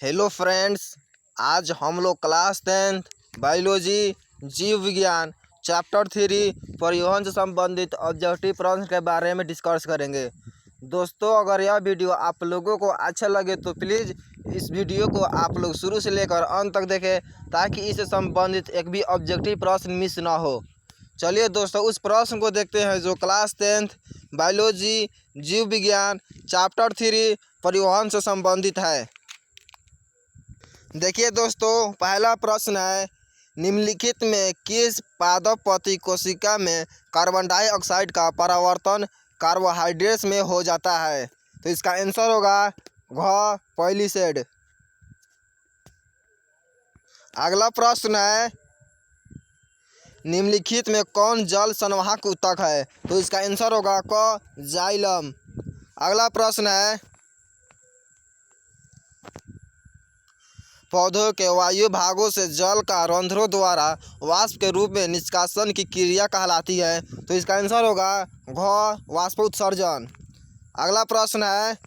Hello friends, आज हम लोग क्लास 10th बायोलॉजी जीव विज्ञान चैप्टर 3 परिवहन से संबंधित ऑब्जेक्टिव प्रश्न के बारे में डिस्कस करेंगे। दोस्तों, अगर यह वीडियो आप लोगों को अच्छा लगे तो प्लीज़ इस वीडियो को आप लोग शुरू से लेकर अंत तक देखें ताकि इससे संबंधित एक भी ऑब्जेक्टिव प्रश्न मिस ना हो। चलिए दोस्तों, उस प्रश्न को देखते हैं जो क्लास 10th बायोलॉजी जीव विज्ञान चैप्टर 3 परिवहन से संबंधित है। देखिए दोस्तों, पहला प्रश्न है, निम्नलिखित में किस पादप पत्ती कोशिका में कार्बन डाइऑक्साइड का परावर्तन कार्बोहाइड्रेट्स में हो जाता है? तो इसका आंसर होगा घ पॉलीसेड। अगला प्रश्न है, निम्नलिखित में कौन जल संवाहक ऊतक है? तो इसका आंसर होगा क जाइलम। अगला प्रश्न है, पौधों के वायु भागों से जल का रंध्रों द्वारा वाष्प के रूप में निष्कासन की क्रिया कहलाती है? तो इसका आंसर होगा घ वाष्पोत्सर्जन। अगला प्रश्न है,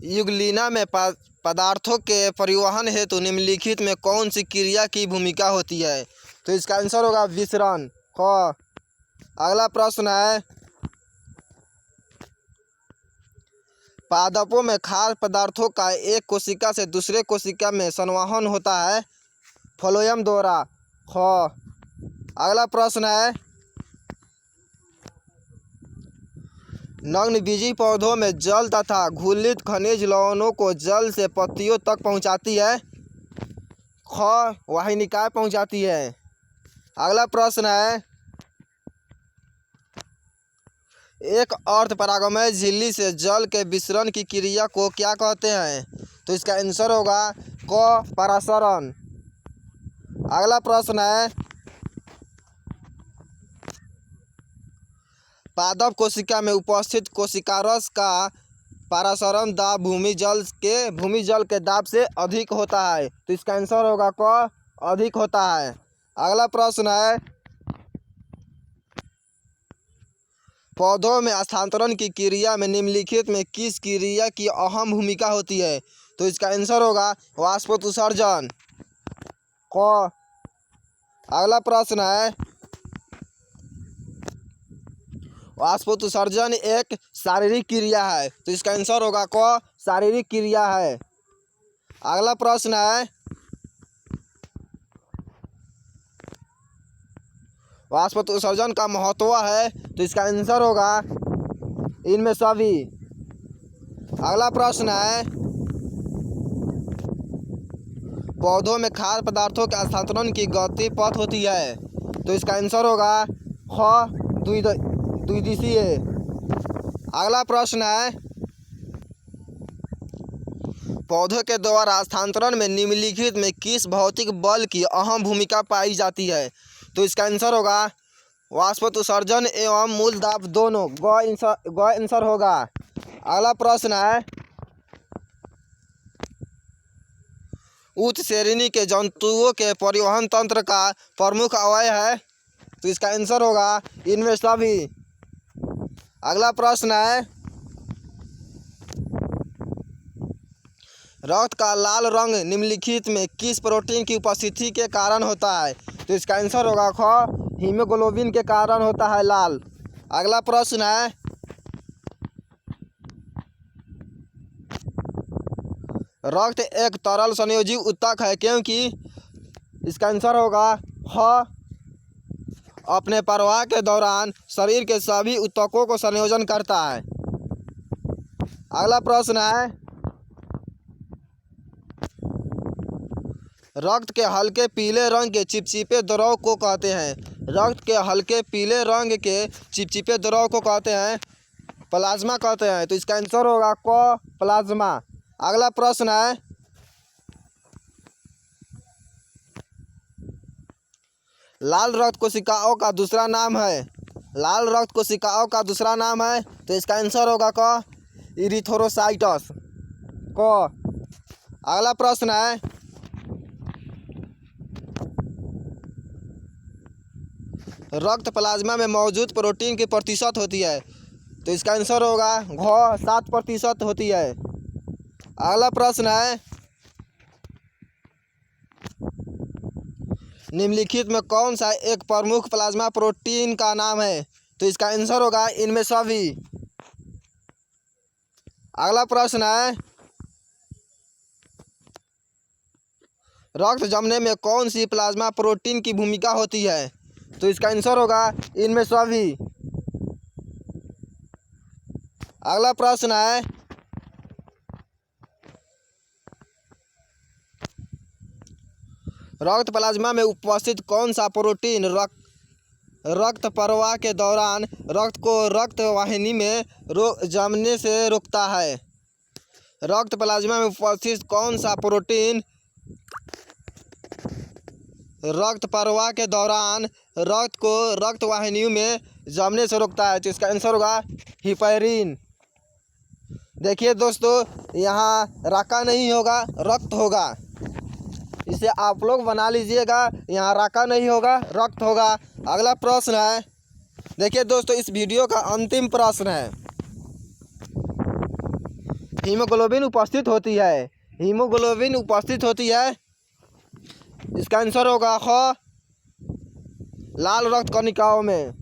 युगलिना में पदार्थों के परिवहन हेतु निम्नलिखित में कौन सी क्रिया की भूमिका होती है? तो इसका आंसर होगा विसरण। ख। अगला प्रश्न है, पादपों में खाद्य पदार्थों का एक कोशिका से दूसरे कोशिका में संवहन होता है? फ्लोएम द्वारा। ख। अगला प्रश्न है, नग्नबीजी पौधों में जल तथा घुलित खनिज लवणों को जल से पत्तियों तक पहुंचाती है? ख वाहिनिकाएं पहुंचाती है। अगला प्रश्न है, एक अर्धपरागमय झिल्ली से जल के विसरण की क्रिया को क्या कहते हैं? तो इसका आंसर होगा क परासरण। अगला प्रश्न है, पादप कोशिका में उपस्थित कोशिकारस का परासरण दाब भूमि जल के दाब से अधिक होता है? तो इसका आंसर होगा क अधिक होता है। अगला प्रश्न है, पौधों में स्थानांतरण की क्रिया में निम्नलिखित में किस क्रिया की अहम भूमिका होती है? तो इसका आंसर होगा वाष्पोत्सर्जन। क। अगला प्रश्न है, वाष्पोत्सर्जन एक शारीरिक क्रिया है? तो इसका आंसर होगा क शारीरिक क्रिया है। अगला प्रश्न है, वाष्पोत्सर्जन का महत्व है? तो इसका आंसर होगा इनमें सभी। अगला प्रश्न है, पौधों में खाद्य पदार्थों के स्थानांतरण की गति पथ होती है? तो इसका आंसर होगा ख द्विदिशीय। अगला प्रश्न है, पौधों के द्वारा स्थानांतरण में निम्नलिखित में किस भौतिक बल की अहम भूमिका पाई जाती है? तो इसका आंसर होगा वाष्पोत्सर्जन एवं मूल दाब दोनों। ग आंसर होगा। अगला प्रश्न है, उच्च श्रेणी के जंतुओं के परिवहन तंत्र का प्रमुख अवयव है? तो इसका आंसर होगा इनमें सभी। अगला प्रश्न है, रक्त का लाल रंग निम्नलिखित में किस प्रोटीन की उपस्थिति के कारण होता है? तो इसका आंसर होगा ख हीमोग्लोबिन के कारण होता है लाल। अगला प्रश्न है, रक्त एक तरल संयोजी ऊतक है क्योंकि? इसका आंसर होगा ख अपने प्रवाह के दौरान शरीर के सभी ऊतकों को संयोजन करता है। अगला प्रश्न है, रक्त के हल्के पीले रंग के चिपचिपे द्रव को कहते हैं? रक्त के हल्के पीले रंग के चिपचिपे द्रव को कहते हैं प्लाज्मा कहते हैं। तो इसका आंसर होगा क प्लाज्मा। अगला प्रश्न है, लाल रक्त कोशिकाओं का दूसरा नाम है? लाल रक्त कोशिकाओं का दूसरा नाम है? तो इसका आंसर होगा क इरिथ्रोसाइट्स। क। अगला प्रश्न है, रक्त प्लाज्मा में मौजूद प्रोटीन की प्रतिशत होती है? तो इसका आंसर होगा घ 7% होती है। अगला प्रश्न है, निम्नलिखित में कौन सा एक प्रमुख प्लाज्मा प्रोटीन का नाम है? तो इसका आंसर होगा इनमें सभी। अगला प्रश्न है, रक्त जमने में कौन सी प्लाज्मा प्रोटीन की भूमिका होती है? तो इसका आंसर होगा इनमें सभी। अगला प्रश्न है, रक्त प्लाज्मा में उपस्थित कौन सा प्रोटीन रक्त प्रवाह के दौरान रक्त को रक्त वाहिनी में जमने से रोकता है? रक्त प्लाज्मा में उपस्थित कौन सा प्रोटीन रक्त प्रवाह के दौरान रक्त को रक्त वाहिनियों में जमने से रोकता है? तो इसका आंसर होगा हिपैरिन। देखिए दोस्तों, यहाँ राका नहीं होगा, रक्त होगा। इसे आप लोग बना लीजिएगा, यहाँ राका नहीं होगा, रक्त होगा। अगला प्रश्न है, देखिए दोस्तों, इस वीडियो का अंतिम प्रश्न है, हीमोग्लोबिन उपस्थित होती है, हीमोग्लोबिन उपस्थित होती है, इसका आंसर होगा ख, लाल रक्त कणिकाओं में।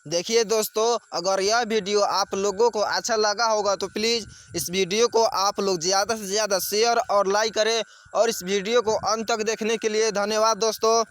देखिए दोस्तों, अगर यह वीडियो आप लोगों को अच्छा लगा होगा तो प्लीज़ इस वीडियो को आप लोग ज़्यादा से ज़्यादा शेयर और लाइक करें। और इस वीडियो को अंत तक देखने के लिए धन्यवाद दोस्तों।